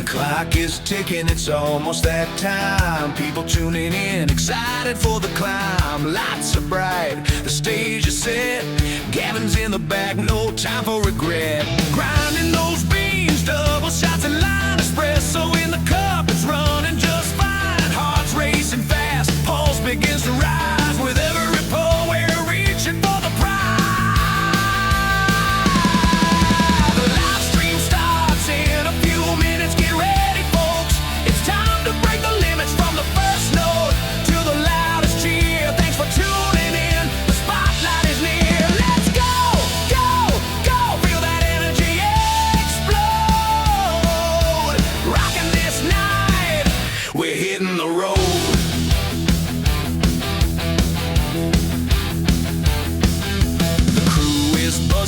Clock is ticking, it's almost that time. People tuning in, excited for the climb. Lights are bright, the stage is set. Gavin's in the back, no time for regret. Grinding those beans, double shots and line espresso in the cup. It's running just fine. Heart's racing fast, pulse begins to rise. With every pull, we're reaching for the prize. The live stream starts in a few minutes. Get ready, folks. It's time to break the limits from the first note to the loudest cheer. Thanks for tuning in. The spotlight is near. Let's go, go, go. Feel that energy explode. Rocking this night, we're hitting the road.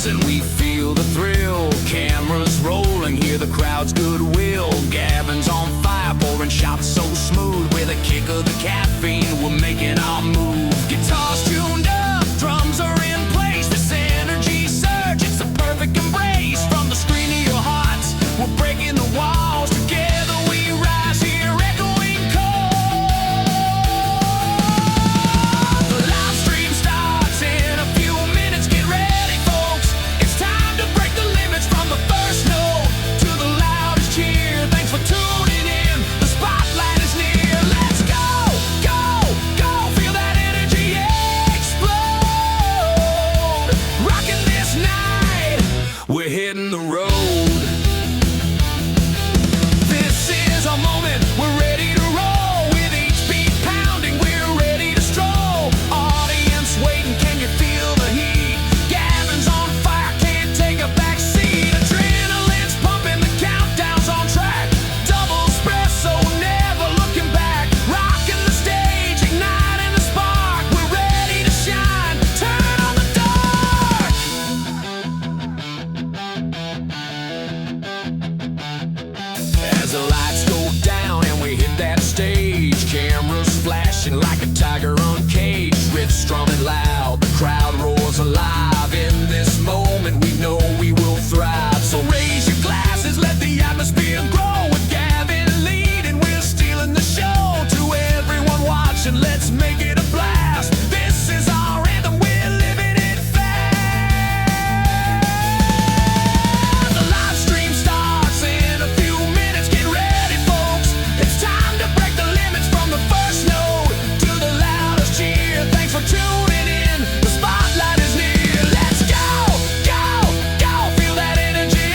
And we feel the thrill. Cameras rolling, hear the crowd's goodwill. Gavin's on fire, pouring shots so smooth. With a kick of the caffeine, we're making our move. Guitars tuned up, drums are in place. This energy surge, it's the perfect embrace. From the screen of your hearts, we're breaking the walls. Together we rise here, echoing calls. The live stream starts in a few minutes. Get ready, folks. It's time to break the limits from the first note to the loudest cheer. Thanks for tuning in. The spotlight is near. Let's go, go, go. Feel that energy explode. Rocking this night, we're hitting the road. This is our moment. We're ready to roll. With each beat pounding, we're ready to stroll. Audience waiting, can you feel the heat? Gavin's on fire, can't take a back seat. Adrenaline's pumping, the countdown's on track. Double espresso, never looking back. Rocking the stage, igniting the spark. We're ready to shine, turn on the dark. As the lights go down and we hit that stage, cameras flashing like a tiger uncaged. Riffs strumming loud, the crowd roars alive. In this moment we know we will thrive. So raise your glasses, let the atmosphere grow. With Gavin leading, we're stealing the show. To everyone watching, let's make it a blast. This is our anthem, we're living it fast. The live stream starts in a few minutes. Get ready, folks. It's time to break the limits from the first note to the loudest cheer. Thanks for tuning in. The spotlight is near. Let's go, go, go. Feel that energy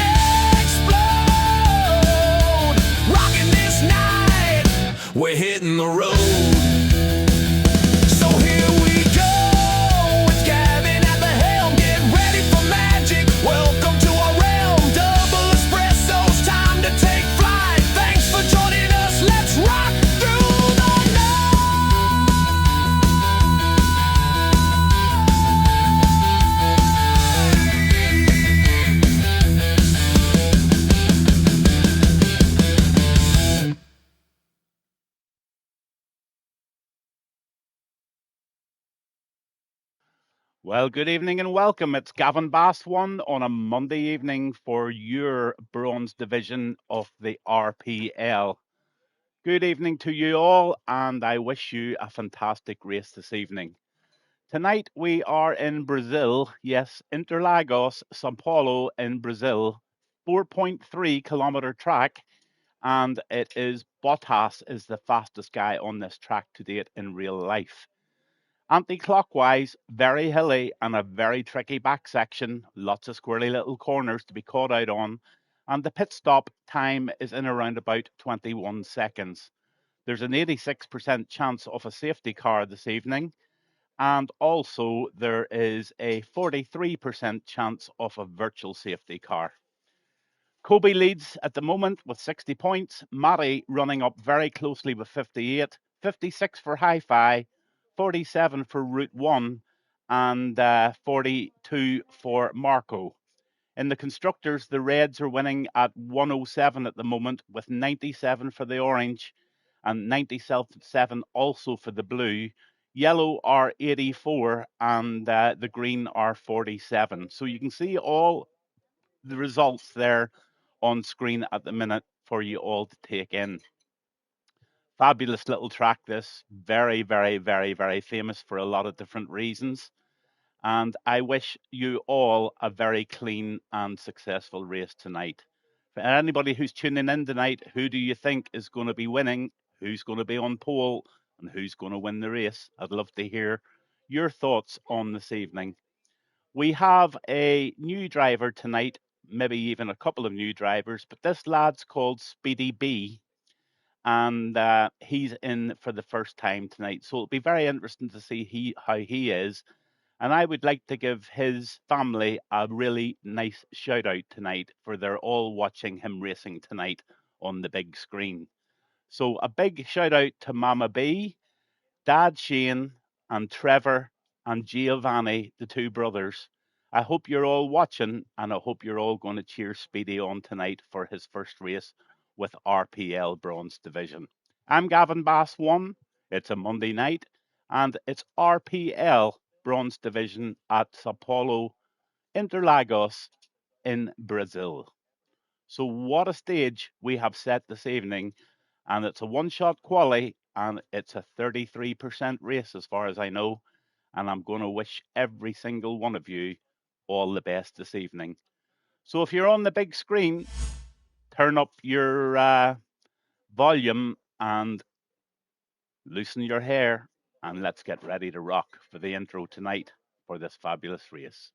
explode. Rocking this night, we're hitting the road. So here we go, with Gavin at the helm. Get ready for magic, welcome to our realm. Double espressos, time to take flight. Thanks for joining us, let's rock through the Well, good evening and welcome. It's Gavin Bass one on a Monday evening for your Bronze Division of the RPL. Good evening to you all, and I wish you a fantastic race this evening. Tonight we are in Brazil, yes, Interlagos, Sao Paulo in Brazil, 4.3 kilometer track, and it is Bottas is the fastest guy on this track to date in real life. Anti-clockwise, very hilly and a very tricky back section, lots of squirrely little corners to be caught out on, and the pit stop time is in around about 21 seconds. There's an 86% chance of a safety car this evening, and also there is a 43% chance of a virtual safety car. Kobe leads at the moment with 60 points, Matty running up very closely with 58, 56 for Hi-Fi, 47 for Route 1, and 42 for Marco. In the constructors, the Reds are winning at 107 at the moment, with 97 for the orange and 97 also for the blue. Yellow are 84 and the green are 47. So you can see all the results there on screen at the minute. for you all to take in. Fabulous little track, this. Very, very, very, very famous for a lot of different reasons. And I wish you all a very clean and successful race tonight. For anybody who's tuning in tonight, who do you think is going to be winning? Who's going to be on pole? And who's going to win the race? I'd love to hear your thoughts on this evening. We have a new driver tonight, maybe even a couple of new drivers, but this lad's called Speedy B, and he's in for the first time tonight. So it'll be very interesting to see how he is. And I would like to give his family a really nice shout out tonight, for they're all watching him racing tonight on the big screen. So a big shout out to Mama B, Dad Shane, and Trevor and Giovanni, the two brothers. I hope you're all watching, and I hope you're all going to cheer Speedy on tonight for his first race with RPL Bronze Division. I'm Gavin Bass 1. It's a Monday night, and it's RPL Bronze Division at Sao Paulo, Interlagos in Brazil. So what a stage we have set this evening, and it's a one-shot quali, and it's a 33% race as far as I know, and I'm going to wish every single one of you all the best this evening. So if you're on the big screen, turn up your volume and loosen your hair, and let's get ready to rock for the intro tonight for this fabulous race.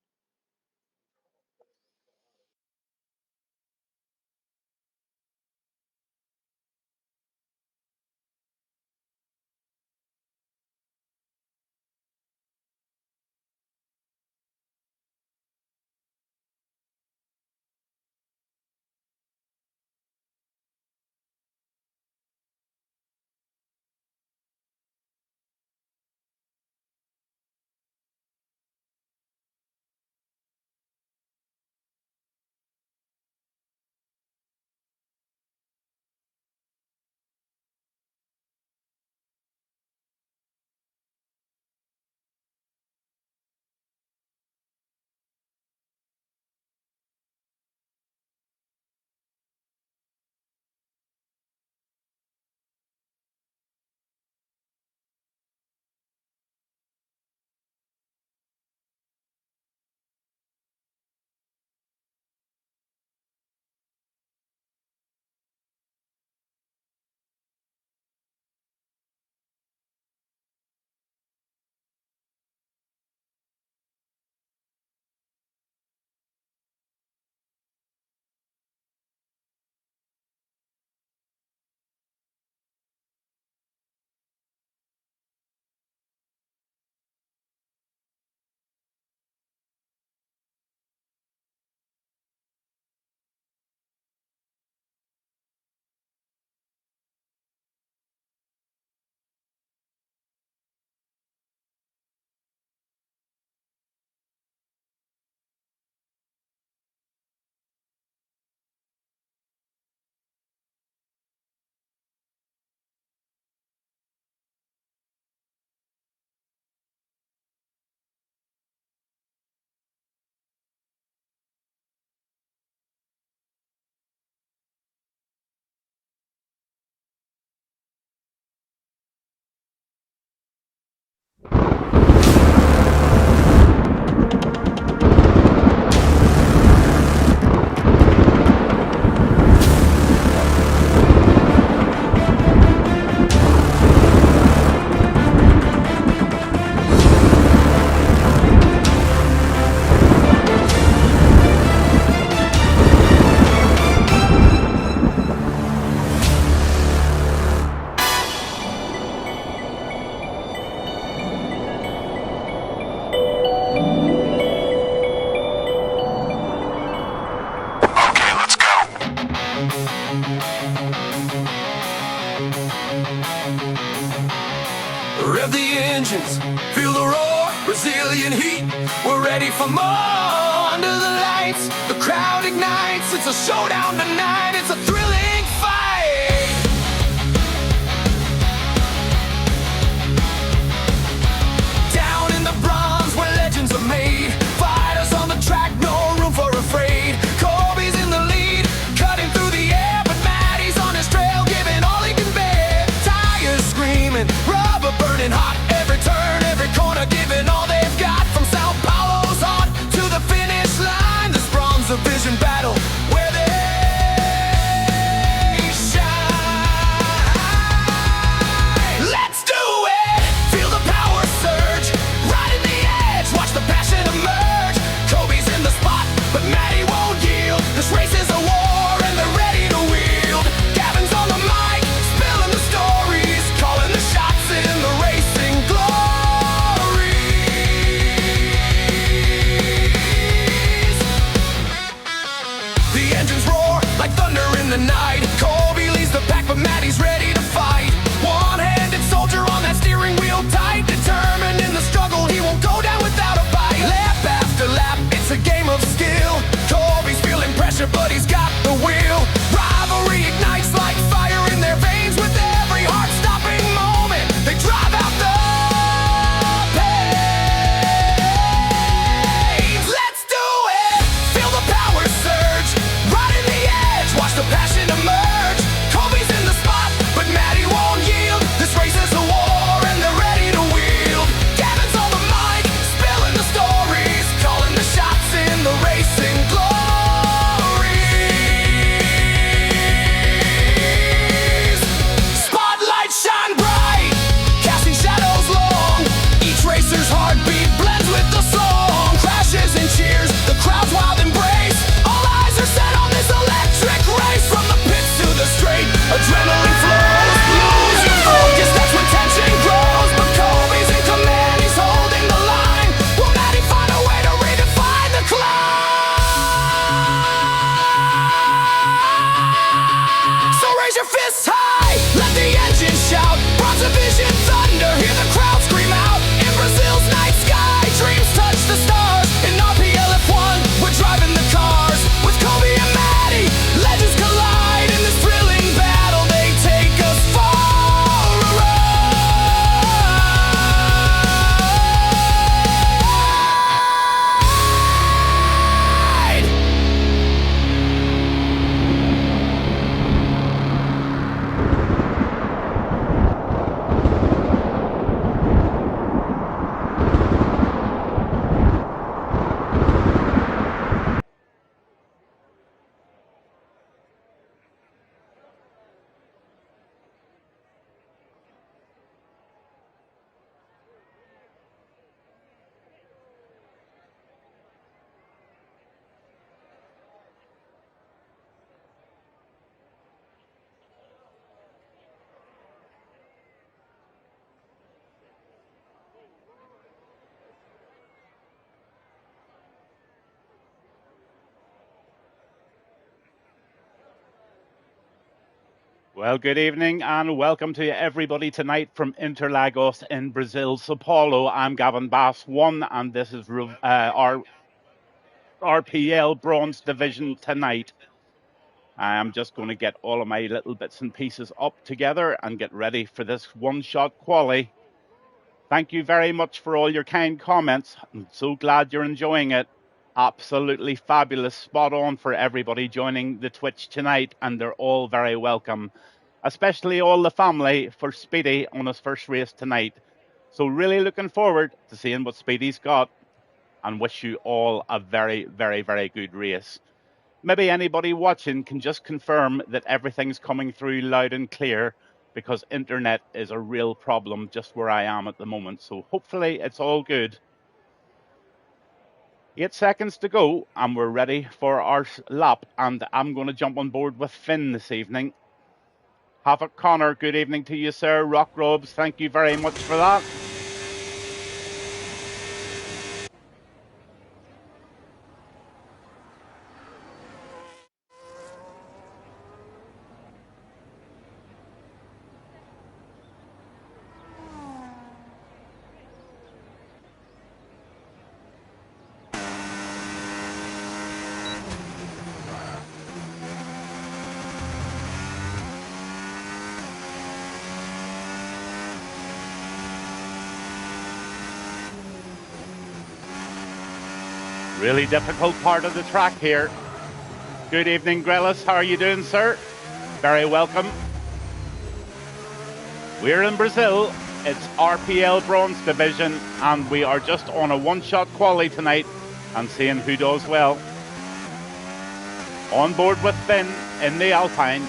Rev the engines, feel the roar, Brazilian heat. We're ready for more under the lights. The crowd ignites, it's a showdown tonight. It's a thrilling fight. Down in the bronze where legends are made. Fighters on the track, no room for afraid. Colby's in the lead, cutting through the air, but Matty's your fists high, let the engine shout. Bronze Division thunder, hear the crowd scream out. In Brazil's night sky, dreams touch the stars. In RPL F1, we're driving the cars. With Kobe and Maddie, legends collide. In this thrilling battle, they take us for a ride. Well, good evening and welcome to everybody tonight from Interlagos in Brazil, Sao Paulo. I'm Gavin Bass 1 and this is our RPL Bronze Division tonight. I'm just going to get all of my little bits and pieces up together and get ready for this one-shot quali. Thank you very much for all your kind comments. I'm so glad you're enjoying it. Absolutely fabulous, spot on for everybody joining the Twitch tonight, and they're all very welcome, especially all the family for Speedy on his first race tonight. So really looking forward to seeing what Speedy's got and wish you all a very, very, very good race. Maybe anybody watching can just confirm that everything's coming through loud and clear, because internet is a real problem just where I am at the moment. So hopefully it's all good. 8 seconds to go and we're ready for our lap, and I'm going to jump on board with Finn this evening. Havoc Connor, good evening to you, sir. Rock Robes, thank you very much for that. Really difficult part of the track here. Good evening, Grelis. How are you doing, sir? Very welcome. We're in Brazil. It's RPL Bronze Division, and we are just on a one-shot quali tonight and seeing who does well. On board with Finn in the Alpine.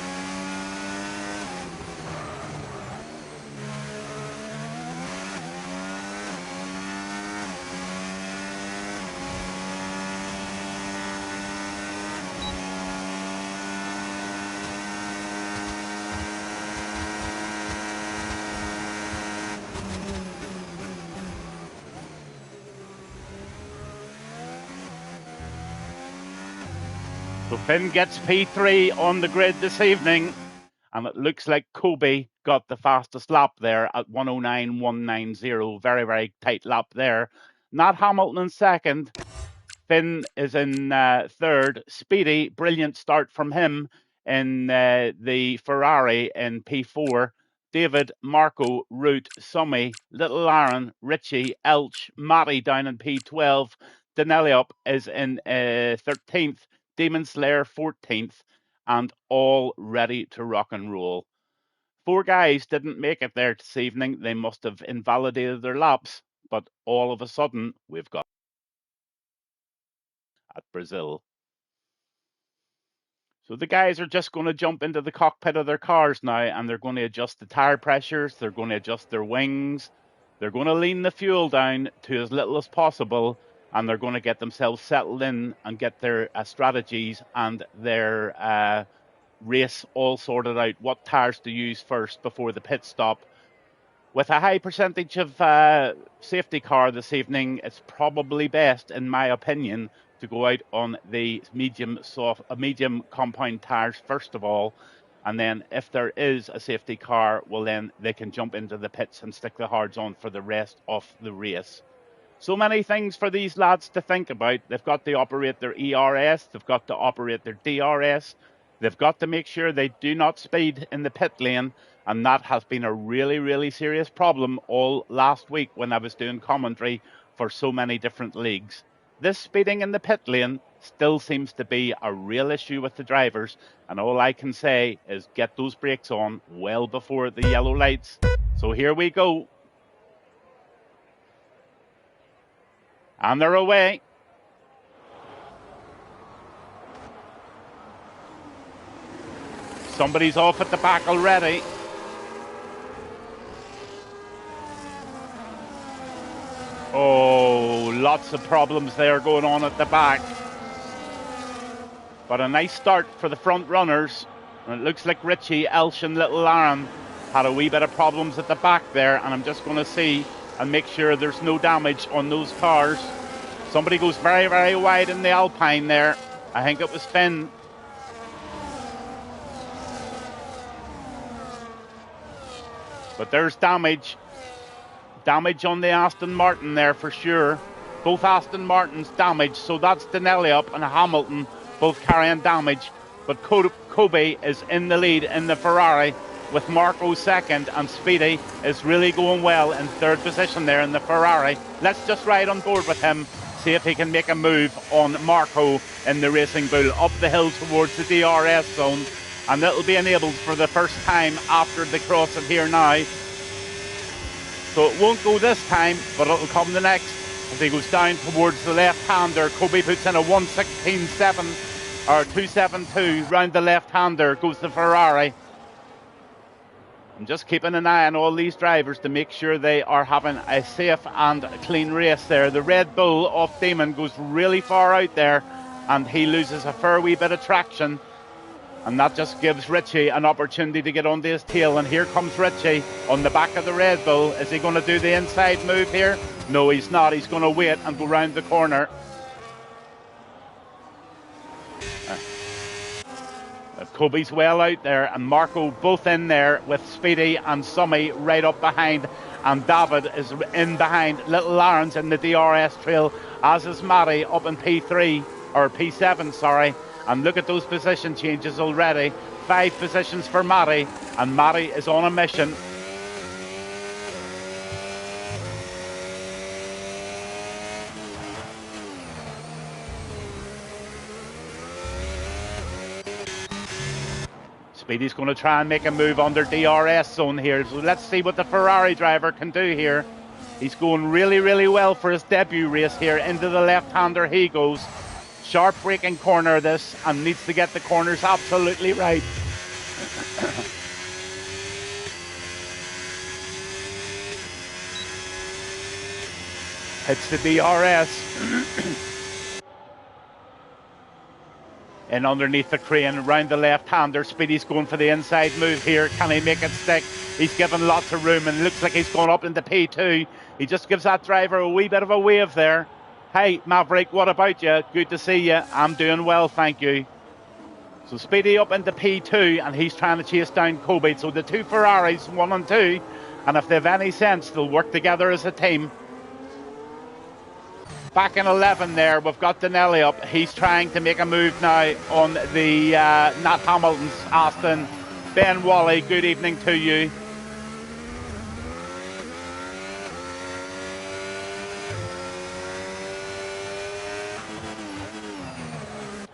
So Finn gets P3 on the grid this evening, and it looks like Kobe got the fastest lap there at 109.190. Very, very tight lap there. Not Hamilton in second. Finn is in third. Speedy, brilliant start from him in the Ferrari in P4. David, Marco, Root, Summy, Little Aaron, Richie, Elch, Matty down in P12. Deneliop is in 13th. Demon Slayer 14th, and all ready to rock and roll. 4 guys didn't make it there this evening. They must have invalidated their laps, but all of a sudden we've got at Brazil. So the guys are just going to jump into the cockpit of their cars now, and they're going to adjust the tire pressures, they're going to adjust their wings, they're going to lean the fuel down to as little as possible, and they're going to get themselves settled in and get their strategies and their race all sorted out, what tires to use first before the pit stop. With a high percentage of safety car this evening, it's probably best, in my opinion, to go out on the medium compound tires first of all, And then if there is a safety car, well, then they can jump into the pits and stick the hards on for the rest of the race. So many things for these lads to think about. They've got to operate their ERS, they've got to operate their DRS, they've got to make sure they do not speed in the pit lane, and that has been a really, really serious problem all last week when I was doing commentary for so many different leagues. This speeding in the pit lane still seems to be a real issue with the drivers, and all I can say is get those brakes on well before the yellow lights. So here we go. And they're away. Somebody's off at the back already. Oh, lots of problems there going on at the back. But a nice start for the front runners. And it looks like Richie, Elsh and Little Aaron had a wee bit of problems at the back there. And I'm just going to see and make sure there's no damage on those cars. Somebody goes very, very wide in the Alpine there. I think it was Finn. But there's damage. Damage on the Aston Martin there for sure. Both Aston Martins damaged, so that's Denelli up and Hamilton both carrying damage. But Kobe is in the lead in the Ferrari with Marco second, and Speedy is really going well in third position there in the Ferrari. Let's just ride on board with him, see if he can make a move on Marco in the Racing Bull up the hill towards the DRS zone, and it'll be enabled for the first time after the crossing here now. So it won't go this time, but it'll come the next. As he goes down towards the left-hander, Kobe puts in a 1:16.7 or 2:72 round the left-hander, goes the Ferrari. I'm just keeping an eye on all these drivers to make sure they are having a safe and clean race there. The Red Bull off Damon goes really far out there, and he loses a fair wee bit of traction. And that just gives Richie an opportunity to get onto his tail. And here comes Richie on the back of the Red Bull. Is he going to do the inside move here? No, he's not. He's going to wait and go round the corner. Kobe's well out there, and Marco both in there with Speedy and Summy right up behind. And David is in behind. Little Aaron's in the DRS trail, as is Matty up in P3, or P7, sorry. And look at those position changes already. 5 positions for Matty, and Matty is on a mission. Speedy's going to try and make a move under DRS zone here. So let's see what the Ferrari driver can do here. He's going really, really well for his debut race here. Into the left-hander he goes. Sharp braking corner this, and needs to get the corners absolutely right. Hits the DRS. In underneath the crane, round the left-hander. Speedy's going for the inside move here. Can he make it stick? He's given lots of room, and looks like he's going up into P2. He just gives that driver a wee bit of a wave there. Hey, Maverick, what about you? Good to see you. I'm doing well, thank you. So Speedy up into P2, and he's trying to chase down Kobe. So the two Ferraris, 1 and 2, and if they've any sense, they'll work together as a team. Back in 11 there, we've got Denelli up. He's trying to make a move now on the Nat Hamilton's Aston. Ben Wally, good evening to you.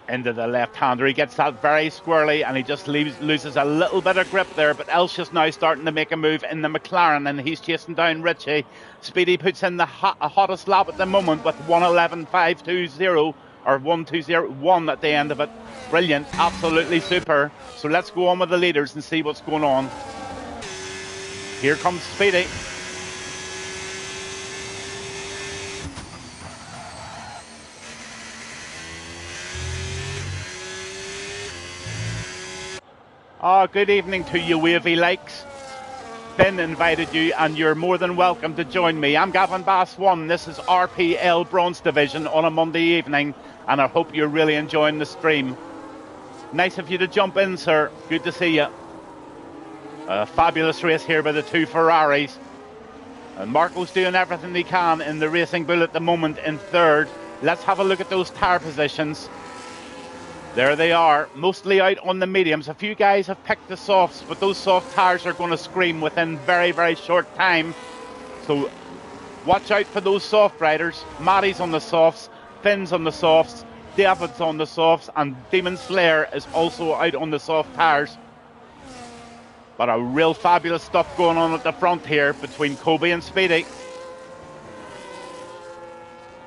Into the left-hander, he gets that very squirrely, and he just loses a little bit of grip there. But Elsh is now starting to make a move in the McLaren, and he's chasing down Richie. Speedy puts in the hottest lap at the moment with 1:11.520 or 1:201 at the end of it. Brilliant, absolutely super. So let's go on with the leaders and see what's going on. Here comes Speedy. Good evening to you, Wavy Likes. Ben invited you, and you're more than welcome to join me. I'm Gavin Bass 1. This is RPL Bronze Division on a Monday evening, and I hope you're really enjoying the stream. Nice of you to jump in, sir. Good to see you. A fabulous race here by the two Ferraris. And Marco's doing everything he can in the Racing Bull at the moment in third. Let's have a look at those tyre positions. There they are, mostly out on the mediums. A few guys have picked the softs, but those soft tyres are going to scream within very, very short time. So watch out for those soft riders. Matty's on the softs, Finn's on the softs, David's on the softs, and Demon Slayer is also out on the soft tyres. But a real fabulous stuff going on at the front here between Kobe and Speedy.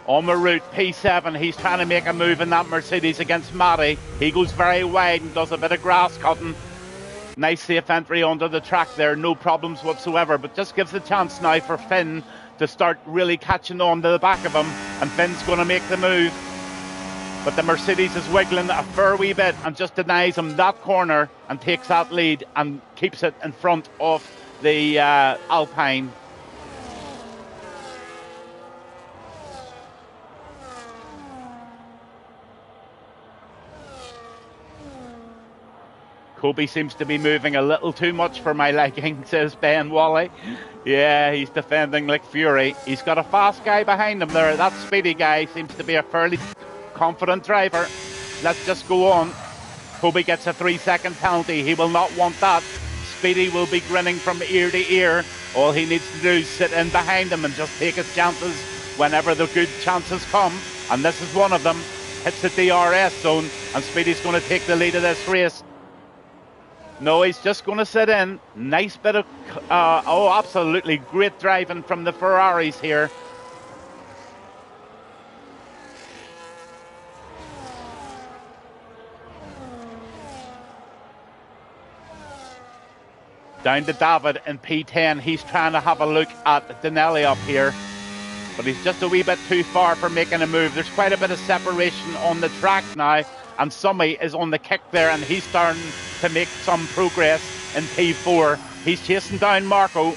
On the route, P7, he's trying to make a move in that Mercedes against Matty. He goes very wide and does a bit of grass cutting. Nice safe entry onto the track there, no problems whatsoever, but just gives a chance now for Finn to start really catching on to the back of him, and Finn's going to make the move. But the Mercedes is wiggling a fair wee bit and just denies him that corner and takes that lead and keeps it in front of the Alpine. Kobe seems to be moving a little too much for my liking, says Ben Wally. Yeah, he's defending like fury. He's got a fast guy behind him there. That Speedy guy seems to be a fairly confident driver. Let's just go on. Kobe gets a 3-second penalty. He will not want that. Speedy will be grinning from ear to ear. All he needs to do is sit in behind him and just take his chances whenever the good chances come. And this is one of them. Hits the DRS zone, and Speedy's going to take the lead of this race. No, he's just going to sit in. Nice bit of, absolutely great driving from the Ferraris here. Down to David in P10. He's trying to have a look at Denelli up here, but he's just a wee bit too far for making a move. There's quite a bit of separation on the track now, and Summy is on the kick there, and he's starting to make some progress in P4. He's chasing down Marco.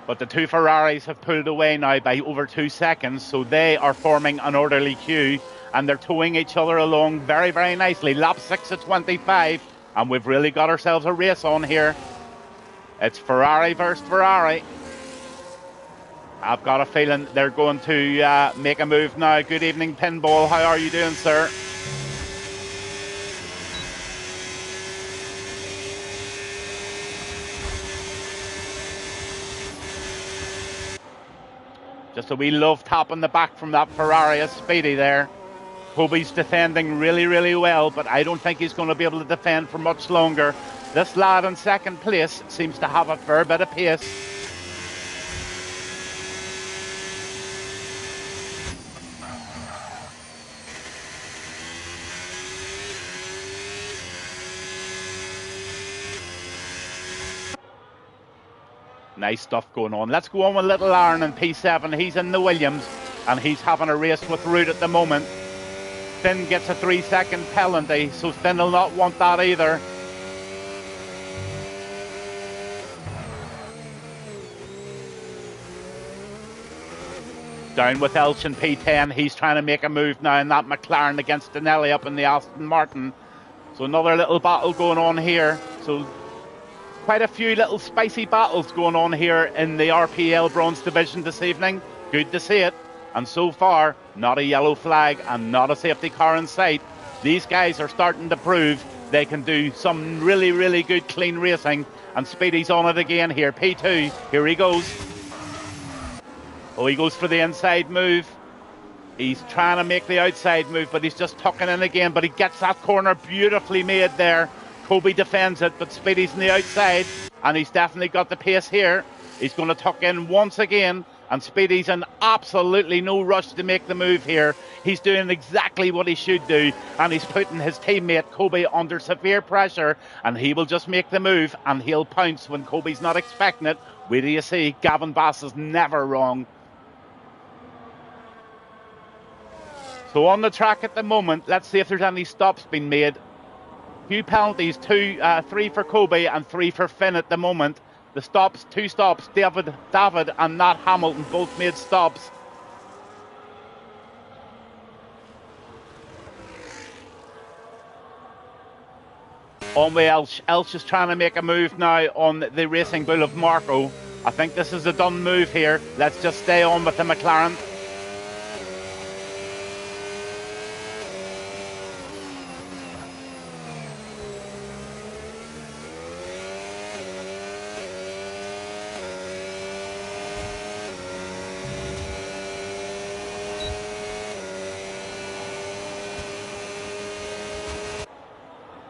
But the two Ferraris have pulled away now by over 2 seconds, so they are forming an orderly queue, and they're towing each other along very, very nicely. Lap 6 at 25, and we've really got ourselves a race on here. It's Ferrari versus Ferrari. I've got a feeling they're going to make a move now. Good evening, Pinball. How are you doing, sir? Just a wee love tap on the back from that Ferrari of Speedy there. Kobe's defending really, really well, but I don't think he's going to be able to defend for much longer. This lad in second place seems to have a fair bit of pace. Nice stuff going on. Let's go on with little Aaron in P7. He's in the Williams, and he's having a race with Root at the moment. Finn gets a 3-second penalty, so Finn will not want that either. Down with Elch in P10. He's trying to make a move now in that McLaren against Denelli up in the Aston Martin. So another little battle going on here. So quite a few little spicy battles going on here in the RPL Bronze Division this evening. Good to see it. And so far, not a yellow flag and not a safety car in sight. These guys are starting to prove they can do some really, really good clean racing. And Speedy's on it again here. P2, here he goes. Oh, he goes for the inside move. He's trying to make the outside move, but he's just tucking in again. But he gets that corner beautifully made there. Kobe defends it, but Speedy's on the outside, and he's definitely got the pace here. He's going to tuck in once again, and Speedy's in absolutely no rush to make the move here. He's doing exactly what he should do, and he's putting his teammate Kobe under severe pressure, and he will just make the move, and he'll pounce when Kobe's not expecting it. Wait till you see, Gavin Bass is never wrong. So on the track at the moment, let's see if there's any stops being made. Few penalties, 3 for Kobe and 3 for Finn at the moment. The stops, 2 stops. David and Nat Hamilton both made stops. On with Elch. Elch is trying to make a move now on the Racing Bull of Marco. I think this is a done move here. Let's just stay on with the McLaren.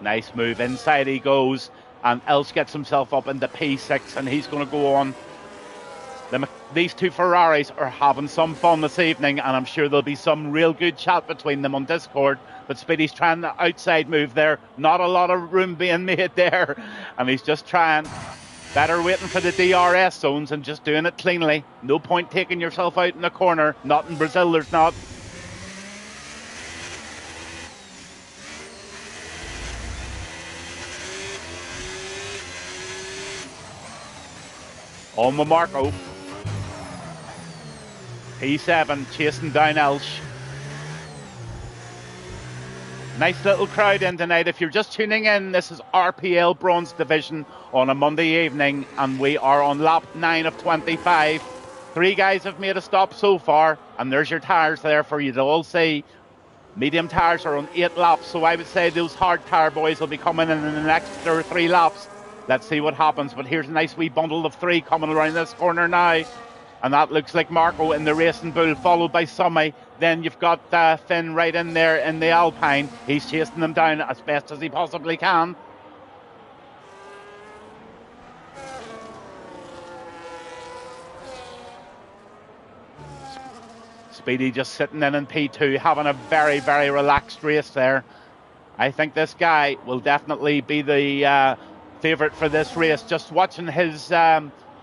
Nice move. Inside he goes, and Elch gets himself up into P6, and he's going to go on. These 2 Ferraris are having some fun this evening, and I'm sure there'll be some real good chat between them on Discord. But Speedy's trying the outside move there. Not a lot of room being made there, and he's just trying. Better waiting for the DRS zones and just doing it cleanly. No point taking yourself out in the corner. Not in Brazil, there's not. On with Marco. P7 chasing down Elch. Nice little crowd in tonight. If you're just tuning in, this is RPL Bronze Division on a Monday evening, and we are on lap 9 of 25. 3 guys have made a stop so far, and there's your tyres there for you to all see. Medium tyres are on 8 laps, so I would say those hard tyre boys will be coming in the next 2 or 3 laps. Let's see what happens, but here's a nice wee bundle of 3 coming around this corner now. And that looks like Marco in the Racing Bull, followed by Summy. Then you've got Finn right in there in the Alpine. He's chasing them down as best as he possibly can. Speedy just sitting in P2, having a very, very relaxed race there. I think this guy will definitely be the favourite for this race. Just watching his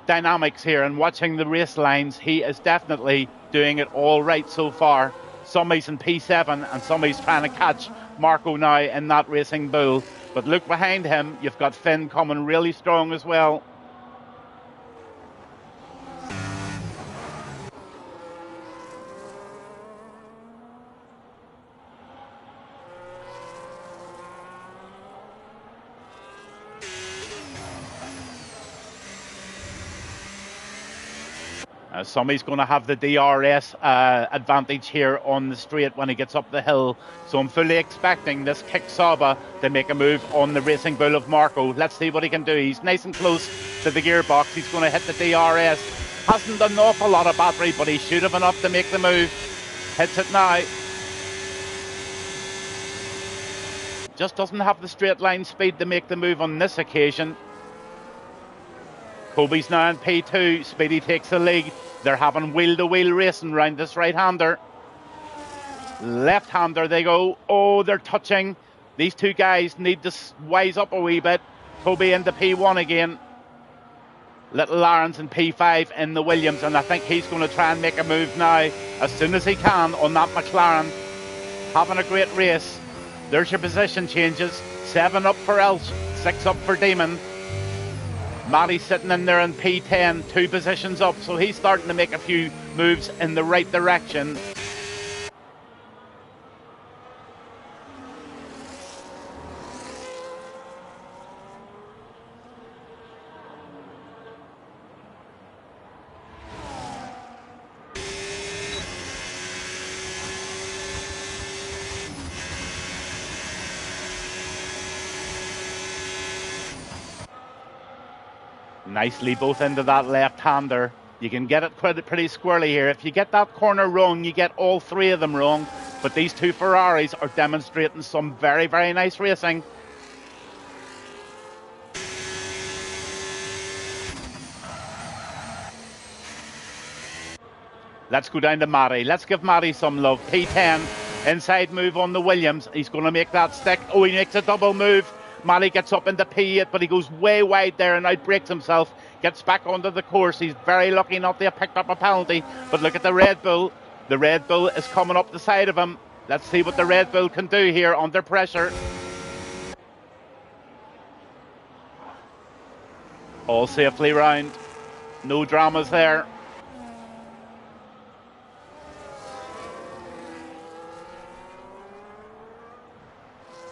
dynamics here and watching the race lines, he is definitely doing it all right so far. Summy's in P7 and Summy's trying to catch Marco now in that Racing Bull. But look behind him, you've got Finn coming really strong as well. Summy's going to have the DRS advantage here on the straight when he gets up the hill. So I'm fully expecting this Kick Saba to make a move on the Racing Bull of Marco. Let's see what he can do. He's nice and close to the gearbox. He's going to hit the DRS. Hasn't an awful lot of battery, but he should have enough to make the move. Hits it now. Just doesn't have the straight line speed to make the move on this occasion. Kobe's now in P2. Speedy takes the lead. They're having wheel-to-wheel racing round this right-hander. Left-hander they go. Oh, they're touching. These 2 guys need to wise up a wee bit. Kobe into P1 again. Little Lawrence in P5 in the Williams, and I think he's going to try and make a move now as soon as he can on that McLaren. Having a great race. There's your position changes. 7 up for Elch, 6 up for Demon. Matty sitting in there in P10, 2 positions up, so he's starting to make a few moves in the right direction. Nicely both into that left-hander. You can get it pretty squirrely here. If you get that corner wrong, you get all 3 of them wrong. But these 2 Ferraris are demonstrating some very, very nice racing. Let's go down to Matty. Let's give Matty some love. P10, inside move on the Williams. He's going to make that stick. Oh, he makes a double move. Matty gets up into P8, but he goes way wide there and outbreaks himself. Gets back onto the course. He's very lucky not to have picked up a penalty. But look at the Red Bull. The Red Bull is coming up the side of him. Let's see what the Red Bull can do here under pressure. All safely round. No dramas there.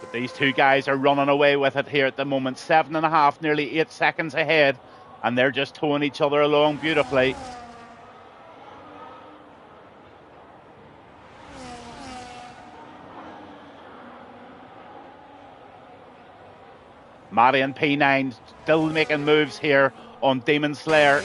But these two guys are running away with it here at the moment. 7.5, nearly 8 seconds ahead. And they're just towing each other along beautifully. Matty and P9 still making moves here on Demon Slayer.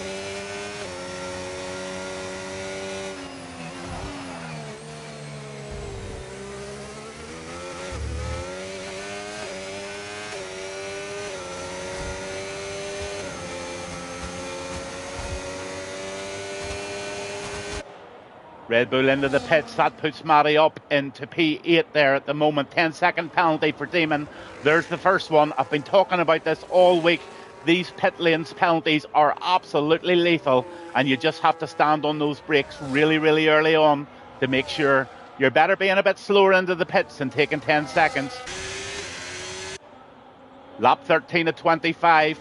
Red Bull into the pits. That puts Matty up into P8 there at the moment. 10-second penalty for Demon. There's the first one. I've been talking about this all week. These pit lanes penalties are absolutely lethal, and you just have to stand on those brakes really, really early on to make sure. You're better being a bit slower into the pits and taking 10 seconds. Lap 13 at 25.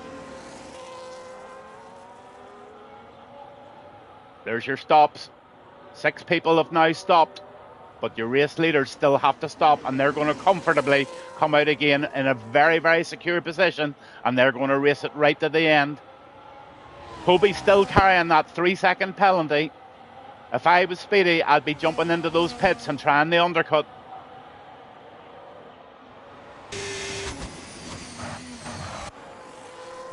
There's your stops. 6 people have now stopped, but your race leaders still have to stop, and they're going to comfortably come out again in a very, very secure position, and they're going to race it right to the end. Kobe's still carrying that 3-second penalty. If I was Speedy, I'd be jumping into those pits and trying the undercut.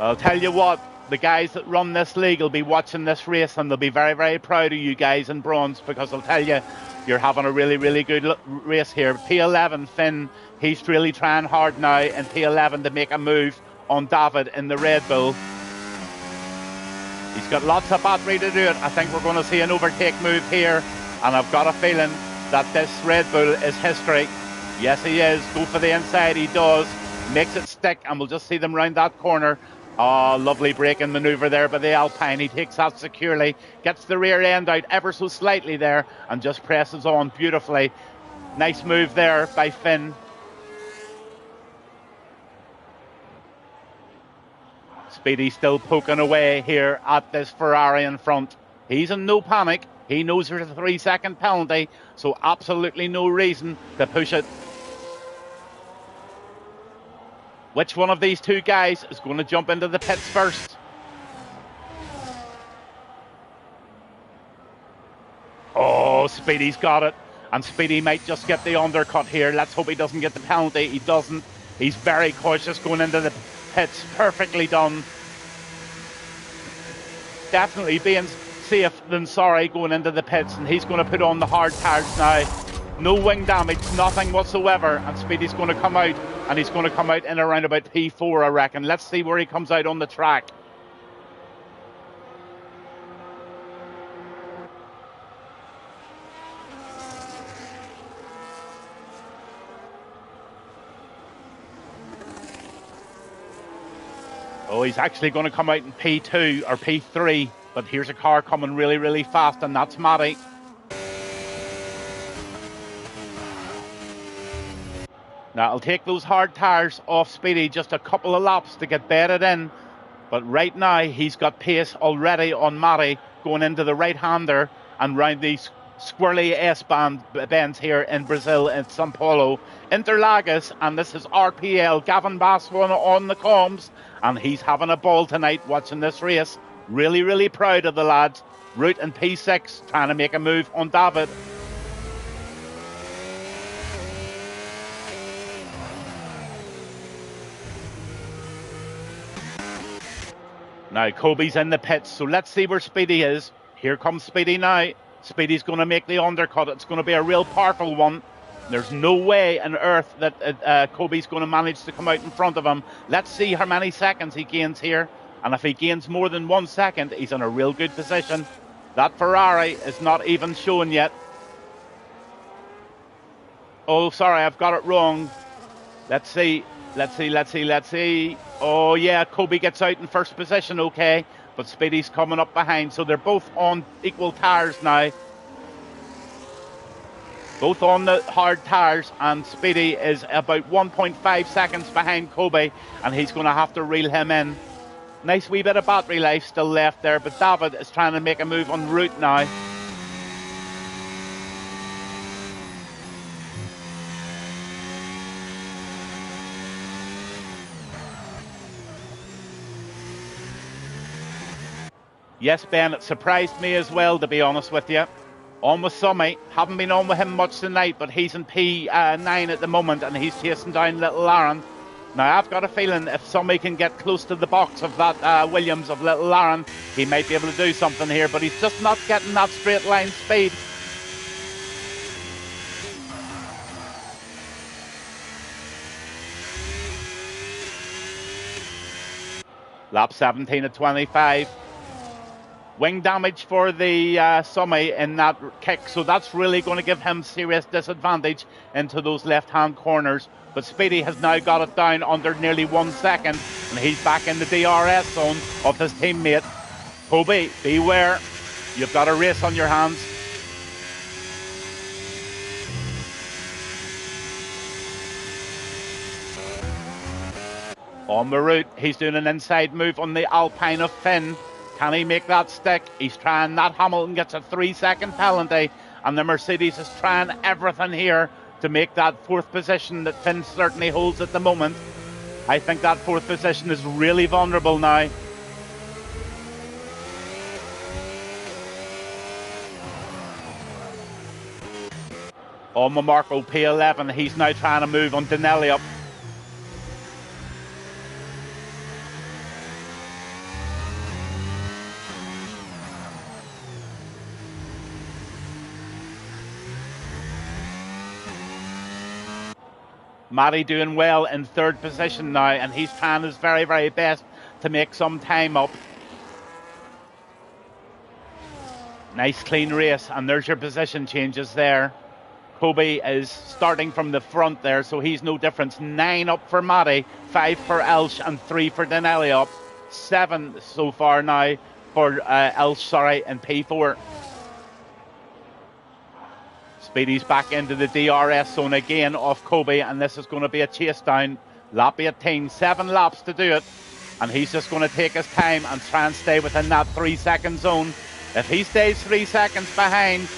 I'll tell you what, the guys that run this league will be watching this race, and they'll be very, very proud of you guys in bronze, because I'll tell you, you're having a really, really good race here. P11, Finn, he's really trying hard now in P11 to make a move on David in the Red Bull. He's got lots of battery to do it. I think we're going to see an overtake move here, and I've got a feeling that this Red Bull is history. Yes, he is. Go for the inside, he does. Makes it stick, and we'll just see them round that corner. Oh, lovely braking manoeuvre there by the Alpine. He takes that securely, gets the rear end out ever so slightly there, and just presses on beautifully. Nice move there by Finn. Speedy still poking away here at this Ferrari in front. He's in no panic. He knows there's a 3-second penalty, so absolutely no reason to push it. Which one of these two guys is going to jump into the pits first? Oh, Speedy's got it. And Speedy might just get the undercut here. Let's hope he doesn't get the penalty. He doesn't. He's very cautious going into the pits. Perfectly done. Definitely being safe than sorry going into the pits. And he's going to put on the hard tires now. No wing damage, nothing whatsoever. And Speedy's going to come out. And he's going to come out in around about P4, I reckon. Let's see where he comes out on the track. Oh, he's actually going to come out in P2 or P3. But here's a car coming really, really fast, and that's Matty. Now, it'll take those hard tyres off Speedy just a couple of laps to get bedded in. But right now, he's got pace already on Matty going into the right-hander and round these squirrely S-band bends here in Brazil, in São Paulo. Interlagos, and this is RPL. Gavin Bass on the comms, and he's having a ball tonight watching this race. Really, really proud of the lads. Root in P6, trying to make a move on David. Now, Kobe's in the pits, so let's see where Speedy is. Here comes Speedy now. Speedy's going to make the undercut. It's going to be a real powerful one. There's no way on earth that Kobe's going to manage to come out in front of him. Let's see how many seconds he gains here. And if he gains more than 1 second, he's in a real good position. That Ferrari is not even showing yet. Oh, sorry, I've got it wrong. Let's see. Oh, yeah, Kobe gets out in first position, okay. But Speedy's coming up behind. So they're both on equal tyres now. Both on the hard tyres. And Speedy is about 1.5 seconds behind Kobe. And he's going to have to reel him in. Nice wee bit of battery life still left there, but David is trying to make a move en route now. Yes, Ben, it surprised me as well, to be honest with you. On with Summy. Haven't been on with him much tonight, but he's in P9 at the moment, and he's chasing down Little Aaron. Now, I've got a feeling if Summy can get close to the box of that Williams of Little Aaron, he might be able to do something here, but he's just not getting that straight line speed. Lap 17 at 25. Wing damage for the Summy in that kick, so that's really going to give him serious disadvantage into those left-hand corners. But Speedy has now got it down under nearly 1 second, and he's back in the DRS zone of his teammate. Kobe, beware. You've got a race on your hands. On the route, he's doing an inside move on the Alpine of Finn. Can he make that stick? He's trying that. Hamilton gets a 3-second penalty, and the Mercedes is trying everything here to make that fourth position that Finn certainly holds at the moment. I think that fourth position is really vulnerable now. On the Marco P11, he's now trying to move on Denelli up. Matty doing well in third position now, and he's trying his very, very best to make some time up. Nice clean race, and there's your position changes there. Kobe is starting from the front there, so he's no difference. 9 up for Matty, 5 for Elsh, and 3 for Denelli up. 7 so far now for Elsh, in P4. Speedy's back into the DRS zone again off Kobe, and this is going to be a chase down. Lap 18, 7 laps to do it, and he's just going to take his time and try and stay within that 3-second zone. If he stays 3 seconds behind,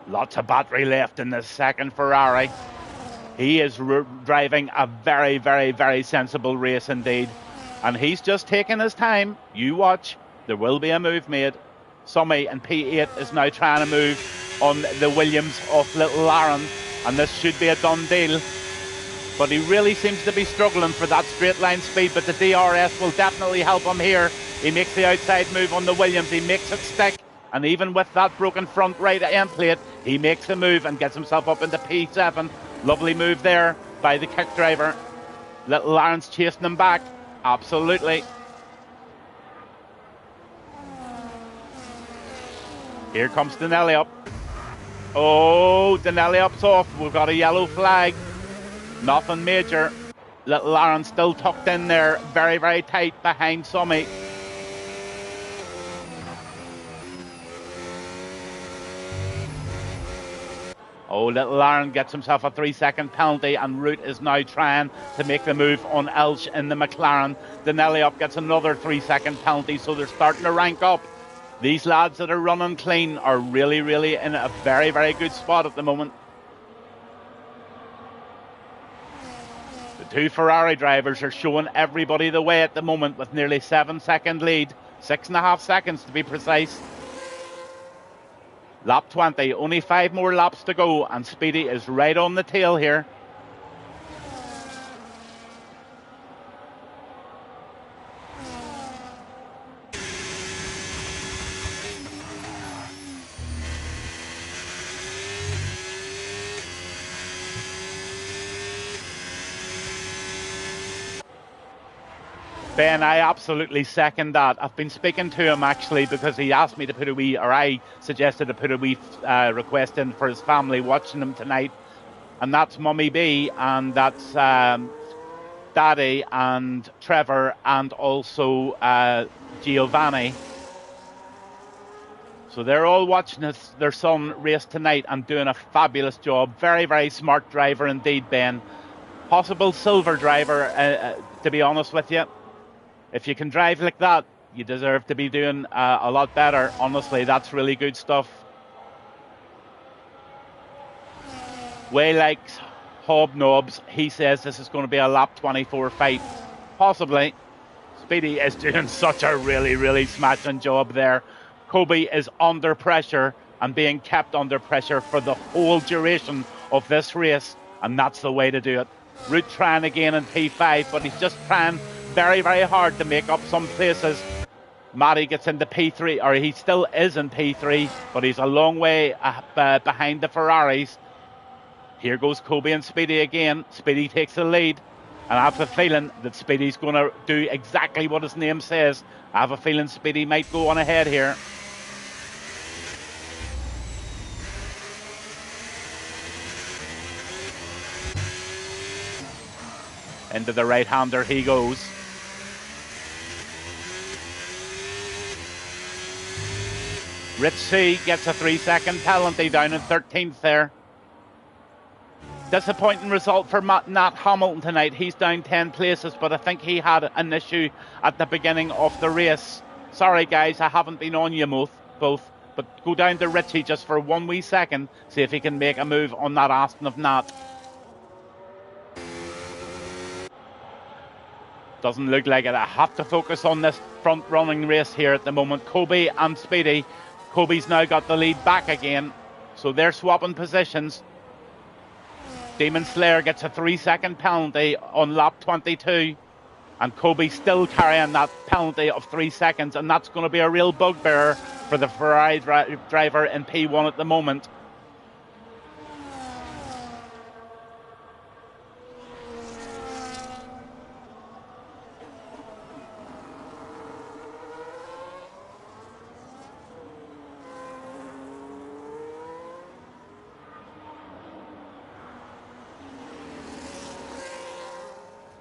lots of battery left in this second Ferrari. He is driving a very, very, very sensible race indeed. And he's just taking his time. You watch. There will be a move made. Summy in P8 is now trying to move on the Williams of Little Aaron. And this should be a done deal. But he really seems to be struggling for that straight line speed. But the DRS will definitely help him here. He makes the outside move on the Williams. He makes it stick. And even with that broken front right end plate, he makes the move and gets himself up into P7. Lovely move there by the kick driver. Little Aaron's chasing him back. Absolutely. Here comes Denelli up. Oh, Denelli up's off. We've got a yellow flag. Nothing major. Little Aaron still tucked in there. Very, very tight behind Summy. Oh, Little Aaron gets himself a 3-second penalty, and Root is now trying to make the move on Elsh in the McLaren. Denelli up gets another 3-second penalty, so they're starting to rank up. These lads that are running clean are really, really in a very, very good spot at the moment. The two Ferrari drivers are showing everybody the way at the moment with nearly 7-second lead. 6.5 seconds to be precise. Lap 20, only 5 more laps to go, and Speedy is right on the tail here. Ben, I absolutely second that. I've been speaking to him actually because he asked me to put a wee, or I suggested to put a wee request in for his family watching him tonight. And that's Mummy B, and that's Daddy and Trevor and also Giovanni. So they're all watching their son race tonight and doing a fabulous job. Very, very smart driver indeed, Ben. Possible silver driver, to be honest with you. If you can drive like that, you deserve to be doing a lot better. Honestly, that's really good stuff. Way likes Hobnobs. He says this is going to be a lap 24 fight. Possibly. Speedy is doing such a really, really smashing job there. Kobe is under pressure and being kept under pressure for the whole duration of this race, and that's the way to do it. Root trying again in P5, but he's just trying very, very hard to make up some places. Matty gets into P3, or he still is in P3, but he's a long way behind the Ferraris. Here goes Kobe and Speedy again. Speedy takes the lead. And I have a feeling that Speedy's going to do exactly what his name says. I have a feeling Speedy might go on ahead here. Into the right-hander he goes. Rich C gets a 3-second penalty down in 13th there. Disappointing result for Nat Hamilton tonight. He's down 10 places, but I think he had an issue at the beginning of the race. Sorry, guys, I haven't been on you both, but go down to Richie just for 1 wee second, see if he can make a move on that Aston of Nat. Doesn't look like it. I have to focus on this front-running race here at the moment. Kobe and Speedy. Kobe's now got the lead back again, so they're swapping positions. Demon Slayer gets a 3-second penalty on lap 22, and Kobe still carrying that penalty of 3 seconds, and that's going to be a real bugbear for the Ferrari driver in P1 at the moment.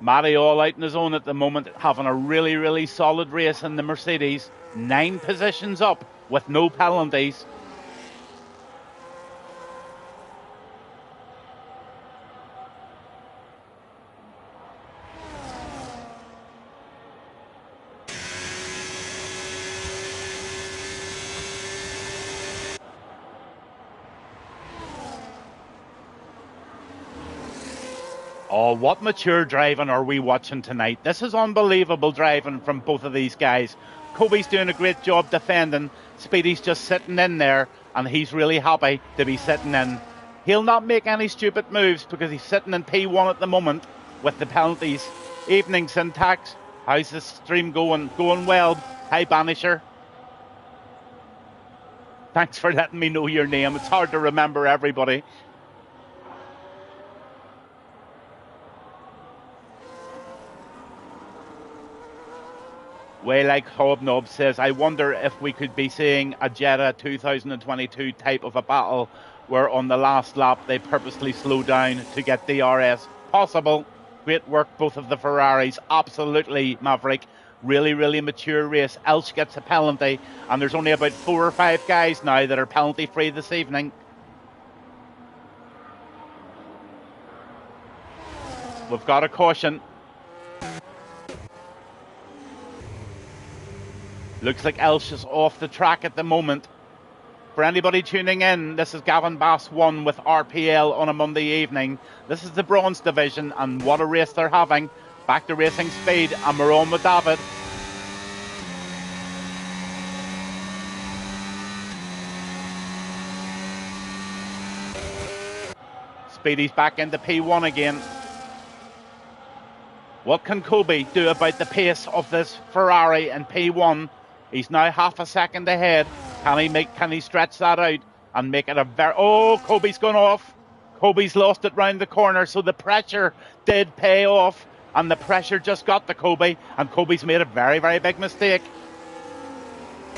Matty all out in his own at the moment, having a really, really solid race in the Mercedes. 9 positions up with no penalties. Oh, what mature driving are we watching tonight? This is unbelievable driving from both of these guys. Kobe's doing a great job defending. Speedy's just sitting in there, and he's really happy to be sitting in. He'll not make any stupid moves because he's sitting in P1 at the moment with the penalties. Evening, Syntax. How's the stream going? Going well. Hi, Banisher. Thanks for letting me know your name. It's hard to remember everybody. Way like Hobnob says, I wonder if we could be seeing a Jeddah 2022 type of a battle where on the last lap they purposely slow down to get DRS. Possible. Great work, both of the Ferraris. Absolutely, Maverick. Really, really mature race. Elch gets a penalty, and there's only about 4 or 5 guys now that are penalty free this evening. We've got a caution. Looks like Elsh is off the track at the moment. For anybody tuning in, this is Gavin Bass 1 with RPL on a Monday evening. This is the bronze division, and what a race they're having. Back to racing speed, and we're on with David. Speedy's back into P1 again. What can Kobe do about the pace of this Ferrari in P1? He's now half a second ahead. Can he stretch that out and make it a very... Oh, Kobe's gone off. Kobe's lost it round the corner, so the pressure did pay off, and the pressure just got to Kobe, and Kobe's made a very, very big mistake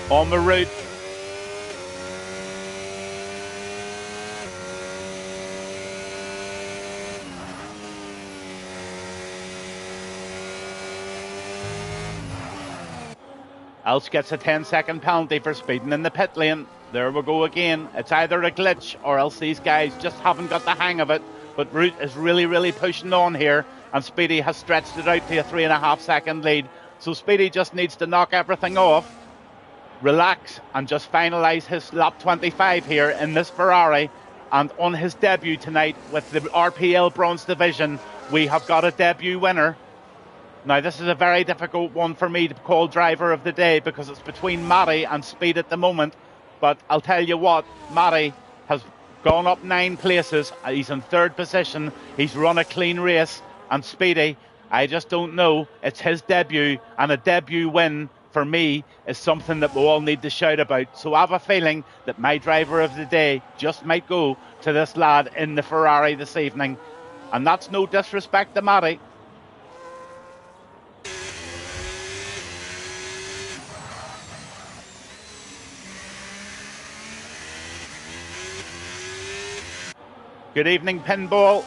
on the route. Elch gets a 10-second penalty for speeding in the pit lane. There we go again. It's either a glitch or else these guys just haven't got the hang of it. But Root is really, really pushing on here, and Speedy has stretched it out to a 3.5-second lead. So Speedy just needs to knock everything off, relax, and just finalise his lap 25 here in this Ferrari. And on his debut tonight with the RPL Bronze Division, we have got a debut winner. Now, this is a very difficult one for me to call driver of the day because it's between Matty and Speed at the moment. But I'll tell you what, Matty has gone up 9 places. He's in 3rd position. He's run a clean race. And Speedy, I just don't know. It's his debut, and a debut win for me is something that we all need to shout about. So I have a feeling that my driver of the day just might go to this lad in the Ferrari this evening. And that's no disrespect to Matty. Good evening, Pinball.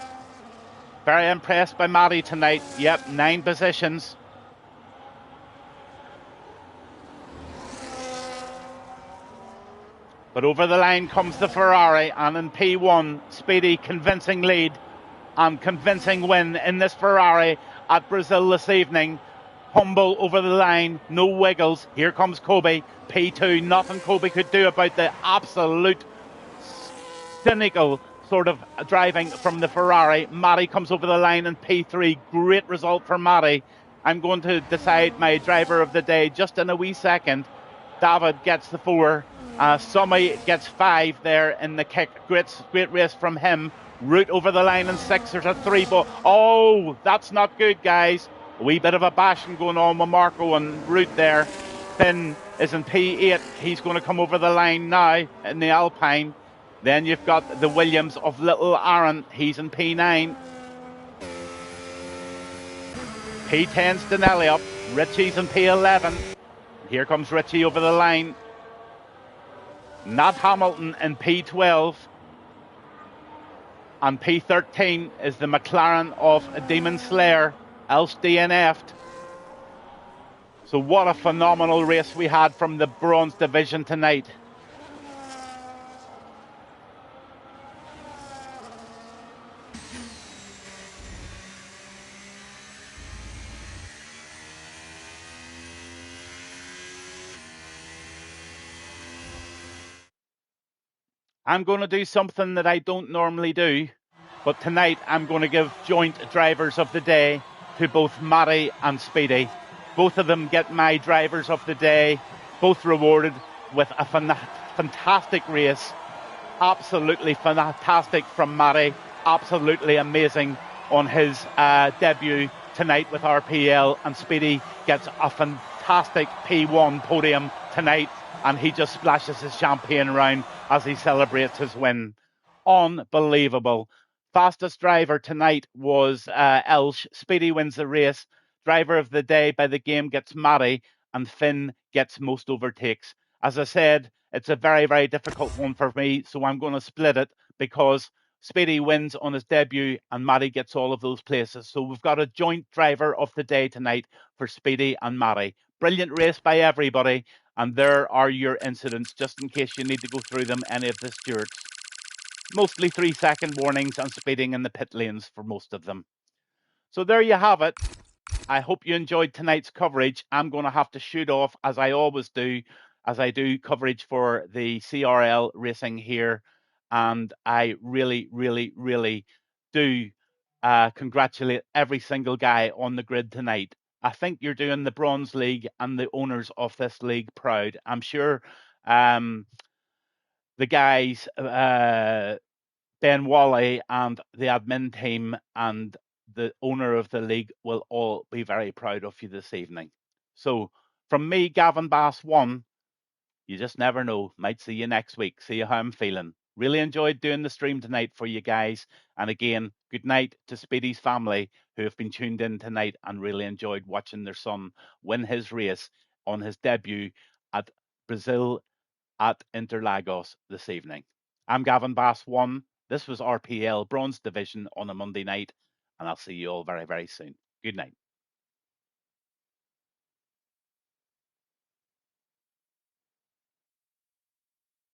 Very impressed by Matty tonight. Yep, 9 positions. But over the line comes the Ferrari, and in P1, Speedy convincing lead and convincing win in this Ferrari at Brazil this evening. Humble over the line, no wiggles. Here comes Kobe, P2. Nothing Kobe could do about the absolute cynical sort of driving from the Ferrari. Matty comes over the line in P3. Great result for Matty. I'm going to decide my driver of the day just in a wee second. David gets the 4. Summy gets 5 there in the kick. Great race from him. Root over the line in 6. There's a 3 ball. Oh, that's not good, guys. A wee bit of a bashing going on with Marco and Root there. Finn is in P8. He's going to come over the line now in the Alpine. Then you've got the Williams of Little Aaron. He's in P9. P10's Denelli up. Richie's in P11. Here comes Richie over the line. Nat Hamilton in P12. And P13 is the McLaren of Demon Slayer, else DNF'd. So what a phenomenal race we had from the Bronze Division tonight. I'm going to do something that I don't normally do, but tonight I'm going to give joint drivers of the day to both Matty and Speedy. Both of them get my drivers of the day, both rewarded with a fantastic race. Absolutely fantastic from Matty. Absolutely amazing on his debut tonight with RPL, and Speedy gets a fantastic P1 podium tonight, and he just splashes his champagne around as he celebrates his win. Unbelievable. Fastest driver tonight was Elsh. Speedy wins the race. Driver of the day by the game gets Matty, and Finn gets most overtakes. As I said, it's a very, very difficult one for me, so I'm going to split it because Speedy wins on his debut and Matty gets all of those places. So we've got a joint driver of the day tonight for Speedy and Matty. Brilliant race by everybody. And there are your incidents, just in case you need to go through them, any of the stewards. Mostly 3-second warnings and speeding in the pit lanes for most of them. So there you have it. I hope you enjoyed tonight's coverage. I'm going to have to shoot off, as I always do, as I do coverage for the CRL racing here. And I really, really, really do congratulate every single guy on the grid tonight. I think you're doing the Bronze League and the owners of this league proud. I'm sure the guys, Ben Wally and the admin team and the owner of the league will all be very proud of you this evening. So from me, Gavin Bass 1, you just never know. Might see you next week. See how I'm feeling. Really enjoyed doing the stream tonight for you guys. And again, good night to Speedy's family who have been tuned in tonight and really enjoyed watching their son win his race on his debut at Brazil at Interlagos this evening. I'm Gavin Bass 1. This was RPL Bronze Division on a Monday night, and I'll see you all very, very soon. Good night.